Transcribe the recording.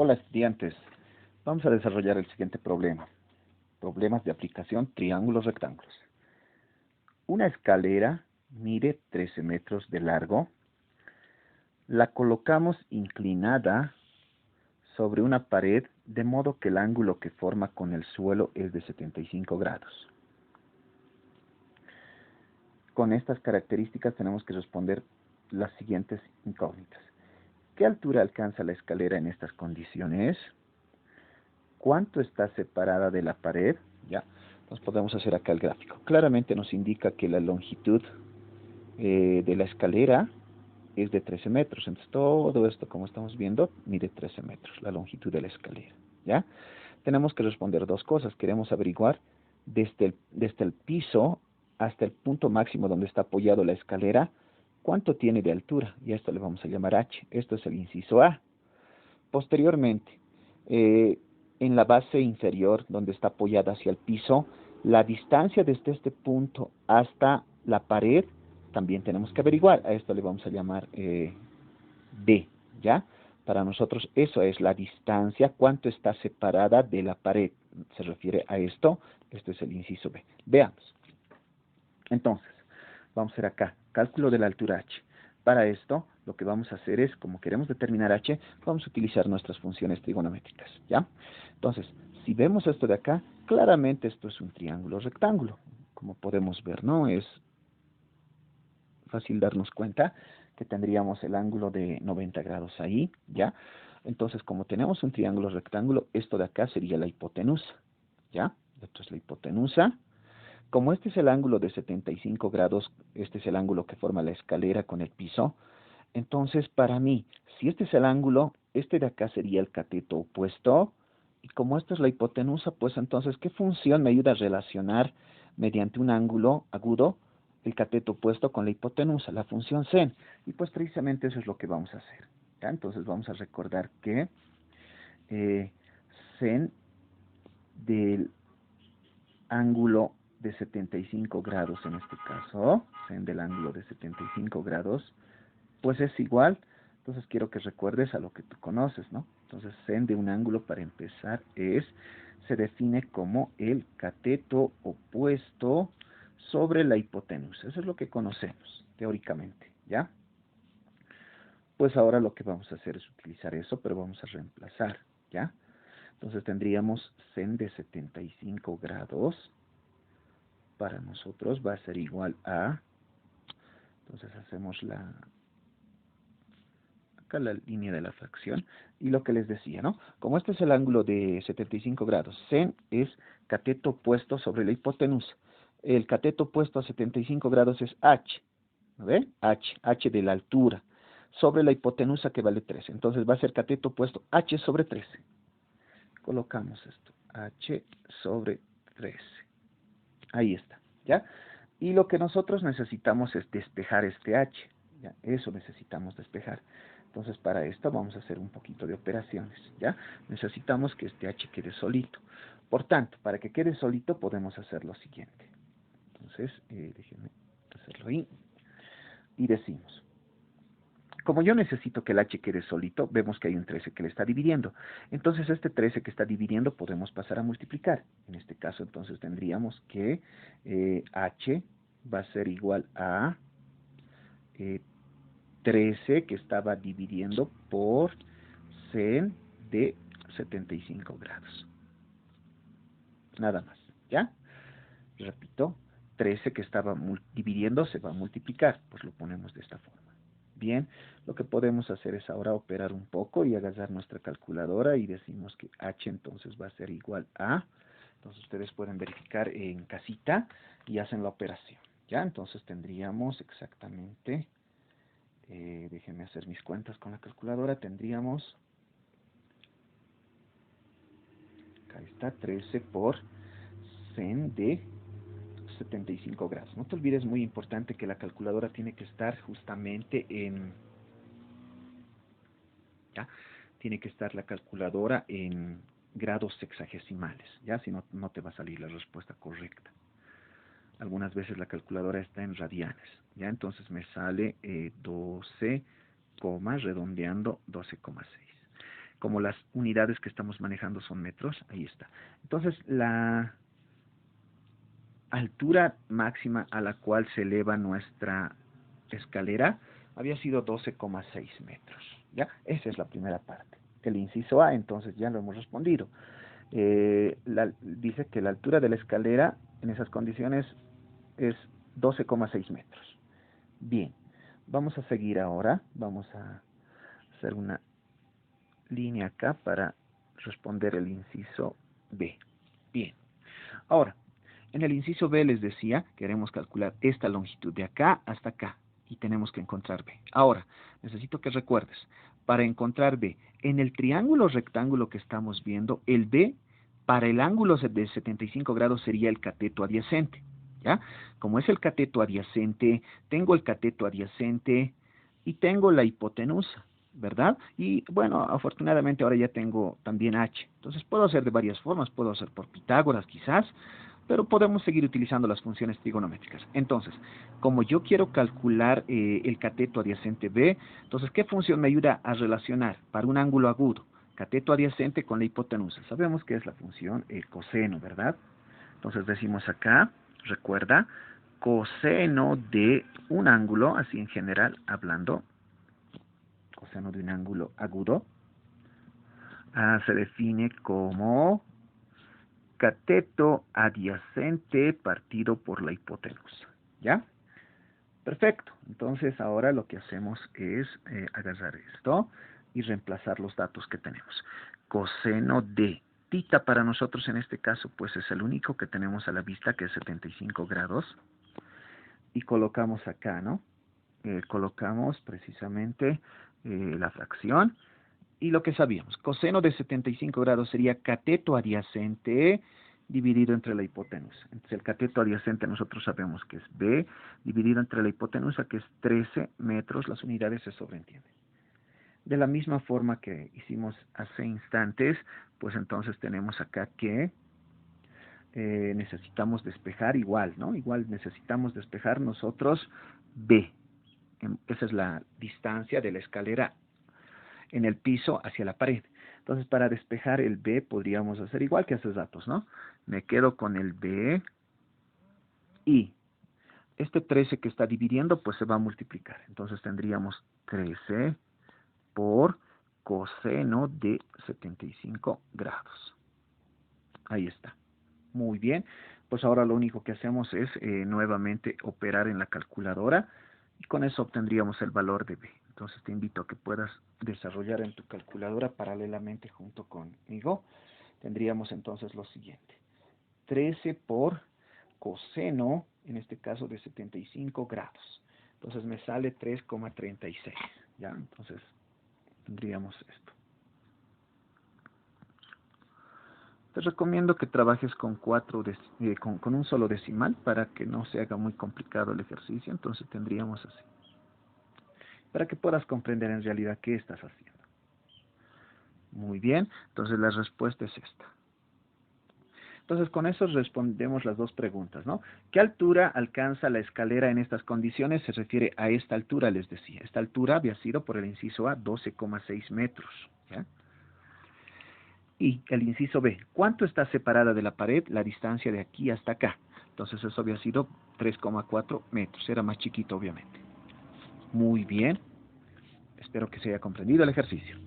Hola estudiantes, vamos a desarrollar el siguiente problema. Problemas de aplicación triángulos rectángulos. Una escalera mide 13 metros de largo. La colocamos inclinada sobre una pared de modo que el ángulo que forma con el suelo es de 75 grados. Con estas características tenemos que responder las siguientes incógnitas. ¿Qué altura alcanza la escalera en estas condiciones? ¿Cuánto está separada de la pared? Ya, entonces podemos hacer acá el gráfico. Claramente nos indica que la longitud de la escalera es de 13 metros. Entonces todo esto, como estamos viendo, mide 13 metros, la longitud de la escalera. ¿Ya? Tenemos que responder dos cosas. Queremos averiguar desde el piso hasta el punto máximo donde está apoyado la escalera, cuánto tiene de altura. Y a esto le vamos a llamar h. Esto es el inciso A. Posteriormente, en la base inferior, donde está apoyada hacia el piso, la distancia desde este punto hasta la pared, también tenemos que averiguar. A esto le vamos a llamar D, ¿ya? Para nosotros eso es la distancia, cuánto está separada de la pared. Se refiere a esto. Esto es el inciso B. Veamos. Entonces, vamos a hacer acá, cálculo de la altura h. Para esto, lo que vamos a hacer es, como queremos determinar h, vamos a utilizar nuestras funciones trigonométricas, ¿ya? Entonces, si vemos esto de acá, claramente esto es un triángulo rectángulo. Como podemos ver, ¿no? Es fácil darnos cuenta que tendríamos el ángulo de 90 grados ahí, ¿ya? Entonces, como tenemos un triángulo rectángulo, esto de acá sería la hipotenusa, ¿ya? Esto es la hipotenusa. Como este es el ángulo de 75 grados, este es el ángulo que forma la escalera con el piso, entonces para mí, si este es el ángulo, este de acá sería el cateto opuesto, y como esto es la hipotenusa, pues entonces, ¿qué función me ayuda a relacionar mediante un ángulo agudo el cateto opuesto con la hipotenusa? La función sen, y pues precisamente eso es lo que vamos a hacer, ¿ya? Entonces vamos a recordar que sen del ángulo de 75 grados en este caso, sen del ángulo de 75 grados, pues es igual. Entonces quiero que recuerdes a lo que tú conoces, ¿no? Entonces sen de un ángulo para empezar se define como el cateto opuesto sobre la hipotenusa. Eso es lo que conocemos teóricamente, ¿ya? Pues ahora lo que vamos a hacer es utilizar eso, pero vamos a reemplazar, ¿ya? Entonces tendríamos sen de 75 grados para nosotros va a ser igual a, entonces hacemos acá la línea de la fracción, y lo que les decía, ¿no? Como este es el ángulo de 75 grados, sen es cateto opuesto sobre la hipotenusa. El cateto opuesto a 75 grados es h, ¿no ve? H de la altura, sobre la hipotenusa que vale 13. Entonces va a ser cateto opuesto h sobre 13. Colocamos esto, h sobre 13. Ahí está, ¿ya? Y lo que nosotros necesitamos es despejar este h, ¿ya? Eso necesitamos despejar. Entonces, para esto vamos a hacer un poquito de operaciones, ¿ya? Necesitamos que este h quede solito. Por tanto, para que quede solito podemos hacer lo siguiente. Entonces, déjenme hacerlo ahí. Y decimos, como yo necesito que el h quede solito, vemos que hay un 13 que le está dividiendo. Entonces, este 13 que está dividiendo podemos pasar a multiplicar. En este caso, entonces, tendríamos que h va a ser igual a 13 que estaba dividiendo por sen de 75 grados. Nada más, ¿ya? Repito, 13 que estaba dividiendo se va a multiplicar, pues lo ponemos de esta forma. Bien, lo que podemos hacer es ahora operar un poco y agarrar nuestra calculadora y decimos que h entonces va a ser igual a, entonces ustedes pueden verificar en casita y hacen la operación, ¿ya? Entonces tendríamos exactamente, déjenme hacer mis cuentas con la calculadora, tendríamos, acá está, 13 por sen de 75 grados. No te olvides, muy importante, que la calculadora tiene que estar justamente en, ¿ya? Tiene que estar la calculadora en grados sexagesimales, ¿ya? Si no, no te va a salir la respuesta correcta. Algunas veces la calculadora está en radianes, ¿ya? Entonces me sale 12, redondeando 12,6. como las unidades que estamos manejando son metros, ahí está. Entonces, la altura máxima a la cual se eleva nuestra escalera había sido 12,6 metros. ¿Ya? Esa es la primera parte. El inciso A, entonces, ya lo hemos respondido. Dice que la altura de la escalera en esas condiciones es 12,6 metros. Bien, vamos a seguir ahora. Vamos a hacer una línea acá para responder el inciso B. Bien, ahora, en el inciso B les decía, queremos calcular esta longitud de acá hasta acá y tenemos que encontrar B. Ahora, necesito que recuerdes, para encontrar B, en el triángulo rectángulo que estamos viendo, el B para el ángulo de 75 grados sería el cateto adyacente, ¿ya? Como es el cateto adyacente, tengo el cateto adyacente y tengo la hipotenusa, ¿verdad? Y bueno, afortunadamente ahora ya tengo también H. Entonces puedo hacer de varias formas, puedo hacer por Pitágoras quizás, pero podemos seguir utilizando las funciones trigonométricas. Entonces, como yo quiero calcular el cateto adyacente B, entonces, ¿qué función me ayuda a relacionar para un ángulo agudo? Cateto adyacente con la hipotenusa. Sabemos que es la función coseno, ¿verdad? Entonces decimos acá, recuerda, coseno de un ángulo, así en general hablando, coseno de un ángulo agudo, se define como cateto adyacente partido por la hipotenusa, ¿ya? Perfecto. Entonces ahora lo que hacemos es agarrar esto y reemplazar los datos que tenemos. Coseno de tita para nosotros en este caso pues es el único que tenemos a la vista, que es 75 grados. Y colocamos acá, ¿no? Colocamos precisamente la fracción. Y lo que sabíamos, coseno de 75 grados sería cateto adyacente dividido entre la hipotenusa. Entonces el cateto adyacente nosotros sabemos que es B, dividido entre la hipotenusa, que es 13 metros, las unidades se sobreentienden. De la misma forma que hicimos hace instantes, pues entonces tenemos acá que necesitamos despejar igual, ¿no? Igual necesitamos despejar nosotros B. Esa es la distancia de la escalera en el piso hacia la pared. Entonces, para despejar el B podríamos hacer igual que hace datos, ¿no? Me quedo con el B y este 13 que está dividiendo, pues se va a multiplicar. Entonces tendríamos 13 por coseno de 75 grados. Ahí está. Muy bien. Pues ahora lo único que hacemos es nuevamente operar en la calculadora y con eso obtendríamos el valor de B. Entonces te invito a que puedas desarrollar en tu calculadora paralelamente junto conmigo. Tendríamos entonces lo siguiente. 13 por coseno, en este caso de 75 grados. Entonces me sale 3,36. ¿Ya? Entonces tendríamos esto. Te recomiendo que trabajes con con un solo decimal para que no se haga muy complicado el ejercicio. Entonces tendríamos así. Para que puedas comprender en realidad qué estás haciendo. Muy bien, entonces la respuesta es esta. Entonces con eso respondemos las dos preguntas, ¿no? ¿Qué altura alcanza la escalera en estas condiciones? Se refiere a esta altura, les decía. Esta altura había sido por el inciso A, 12,6 metros, ¿ya? Y el inciso B, ¿cuánto está separada de la pared la distancia de aquí hasta acá? Entonces eso había sido 3,4 metros, era más chiquito obviamente. Muy bien, espero que se haya comprendido el ejercicio.